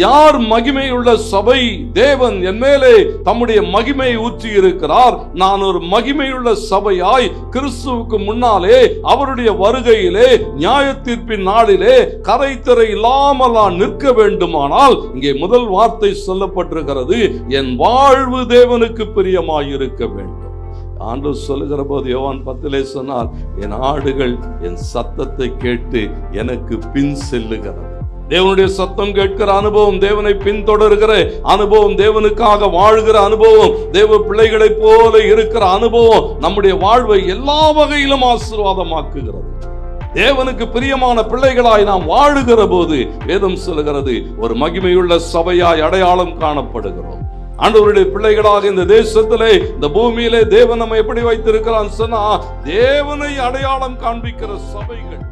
யார் மகிமையுள்ள சபை? தேவன் என் மேலே தம்முடைய மகிமையை ஊற்றி இருக்கிறார். நான் ஒரு மகிமையுள்ள சபையாய் கிறிஸ்துவுக்கு முன்னாலே அவருடைய வருகையிலே நியாய தீர்ப்பின் நாளிலே கரைத்திரை இல்லாமல் நான் நிற்க வேண்டுமானால் இங்கே முதல் வார்த்தை சொல்லப்பட்டிருக்கிறது, என் வாழ்வு தேவனுக்கு பிரியமாயிருக்க வேண்டும். ஆண்டவர் சொல்லுகிற போது யோவான் 10 சொன்னால், என் ஆடுகள் என் சத்தத்தை கேட்டு எனக்கு பின் செல்லுகிறது. தேவனுடைய சத்தம் கேட்கிற அனுபவம், தேவனை பின்தொடர்கிற அனுபவம், தேவனுக்காக வாழ்கிற அனுபவம், தேவ பிள்ளைகளை போல இருக்கிற அனுபவம் நம்முடைய வாழ்வை எல்லா வகையிலும் ஆசீர்வாதமாக்குகிறது. தேவனுக்கு பிரியமான பிள்ளைகளாய் நாம் வாழுகிற போது வேதம் சொல்லுகிறது, ஒரு மகிமையுள்ள சபையாய் அடையாளம் காணப்படுகிறோம். ஆண்டவருடைய பிள்ளைகளாக இந்த தேசத்திலே, இந்த பூமியிலே தேவன் நம்ம எப்படி வைத்திருக்கிறான் சொன்னா, தேவனை அடையாளம் காண்பிக்கிற சபைகள்.